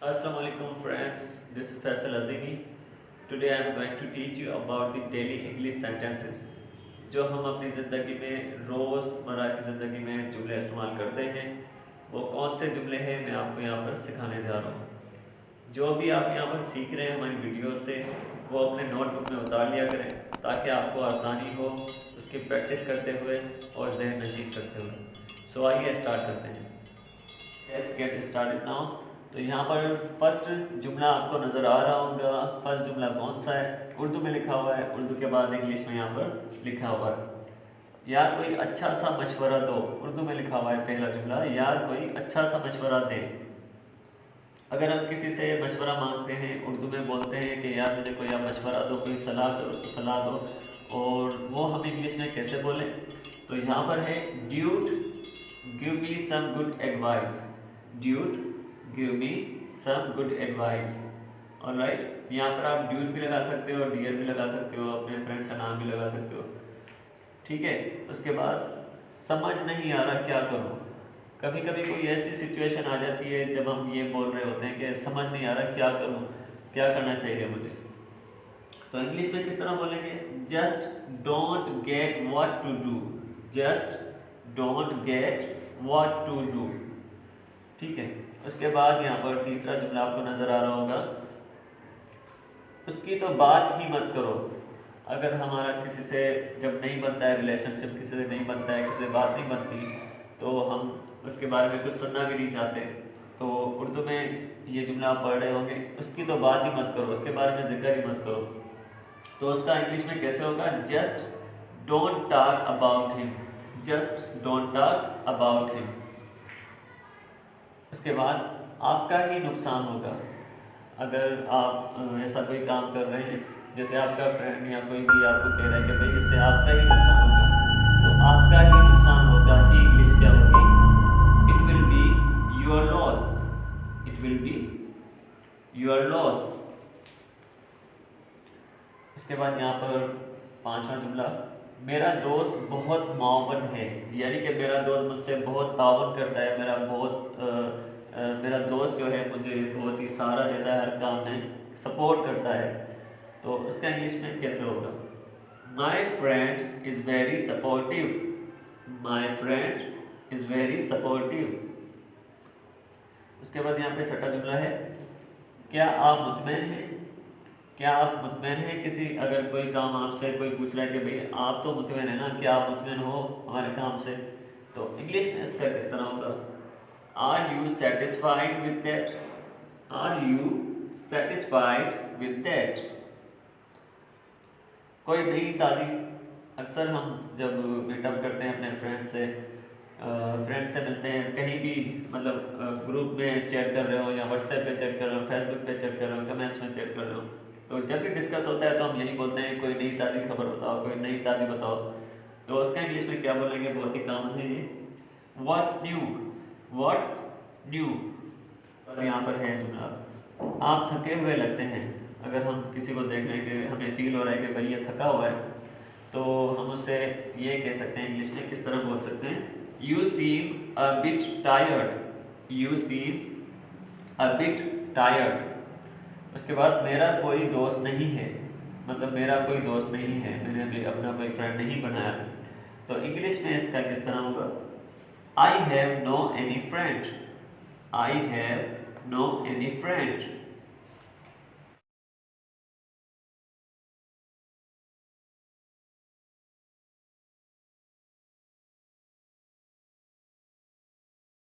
Assalamu alaikum friends, this is Faisal Azimi. Today I am going to teach you about the daily English sentences जो हम अपनी ज़िंदगी में रोज़मर्रा की ज़िंदगी में जुमले इस्तेमाल करते हैं। वो कौन से जुमले हैं मैं आपको यहाँ पर सिखाने जा रहा हूँ। जो भी आप यहाँ पर सीख रहे हैं हमारी वीडियो से वो अपने नोटबुक में उतार लिया करें ताकि आपको आसानी हो उसकी प्रैक्टिस करते हुए और जहन नशीन करते हुए। सो आइए स्टार्ट करते हैं। Let's get started now. तो यहाँ पर फर्स्ट जुमला आपको नज़र आ रहा होगा। फर्स्ट जुमला कौन सा है? उर्दू में लिखा हुआ है, उर्दू के बाद इंग्लिश में यहाँ पर लिखा हुआ है। यार कोई अच्छा सा मशवरा दो, उर्दू में लिखा हुआ है पहला जुमला, यार कोई अच्छा सा मशवरा दे। अगर हम किसी से मशवरा मांगते हैं उर्दू में बोलते हैं कि यार मुझे कोई आप मशवरा दो, कोई सलाह दो, और वो हम इंग्लिश में कैसे बोलें? तो यहाँ पर है dude give me some good advice. Dude give me some good advice. Alright, यहाँ पर आप ड्यूड भी लगा सकते हो, डियर भी लगा सकते हो, अपने फ्रेंड का नाम भी लगा सकते हो। ठीक है, उसके बाद समझ नहीं आ रहा क्या करूँ। कभी कभी कोई ऐसी सिचुएशन आ जाती है जब हम ये बोल रहे होते हैं कि समझ नहीं आ रहा क्या करूँ, क्या करना चाहिए मुझे। तो इंग्लिश में किस तरह बोलेंगे? Just don't get what to do. Just don't get what to do. ठीक है, उसके बाद यहाँ पर तीसरा जुमला आपको नज़र आ रहा होगा, उसकी तो बात ही मत करो। अगर हमारा किसी से जब नहीं बनता है, रिलेशनशिप किसी से नहीं बनता है, किसी से बात नहीं बनती, तो हम उसके बारे में कुछ सुनना भी नहीं चाहते। तो उर्दू में ये जुमला आप पढ़ रहे होंगे, उसकी तो बात ही मत करो, उसके बारे में जिक्र ही मत करो। तो उसका इंग्लिश में कैसे होगा? Just don't talk about him. Just don't talk about him. उसके बाद आपका ही नुकसान होगा। अगर आप ऐसा कोई काम कर रहे हैं, जैसे आपका फ्रेंड या कोई भी आपको कह रहा है कि भाई इससे आपका ही नुकसान होगा, तो आपका ही नुकसान होगा कि इंग्लिश क्या होगी? It will be your loss. It will be your loss. उसके बाद यहाँ पर पांचवा जुमला, मेरा दोस्त बहुत मुआवन है। यानी कि मेरा दोस्त मुझसे बहुत तावन करता है, मेरा दोस्त जो है मुझे बहुत ही सहारा देता है, हर काम में सपोर्ट करता है। तो उसका इंग्लिश में कैसे होगा? My friend is very supportive. My friend is very supportive. उसके बाद यहाँ पे छठा जुमला है, क्या आप मुतमईन हैं? क्या आप मुतमईन हैं किसी, अगर कोई काम आपसे कोई पूछ रहा है कि भाई आप तो मुतमईन है ना, क्या आप मुतमईन हो हमारे काम से? तो इंग्लिश में इसका किस तरह होगा? Are you satisfied with that? Are you satisfied with that? कोई नई ताज़ी, अक्सर हम जब मीटअप करते हैं अपने फ्रेंड से मिलते हैं कहीं भी, मतलब ग्रुप में चैट कर रहे हो या व्हाट्सएप पे चैट कर रहे हो, फेसबुक पे चैट कर रहे हो, कमेंट्स में चैट कर रहे हो, तो जब भी डिस्कस होता है तो हम यही बोलते हैं कोई नई ताज़ी खबर बताओ, कोई नई ताज़ी बताओ। तो उसका इंग्लिश में क्या बोलेंगे? बहुत ही कॉमन है ये, व्हाट्स न्यू। What's new. और यहाँ पर है जुमला, आप थके हुए लगते हैं। अगर हम किसी को देख रहे हैं कि हमें फील हो रहा है कि भाई ये थका हुआ है, तो हम उससे ये कह सकते हैं, इंग्लिश में किस तरह बोल सकते हैं? You seem a bit tired. You seem a bit tired. उसके बाद मेरा कोई दोस्त नहीं है, मतलब मेरा कोई दोस्त नहीं है, मैंने अभी अपना कोई फ्रेंड नहीं बनाया। तो इंग्लिश में इसका किस तरह होगा? I have no any friend. I have no any friend.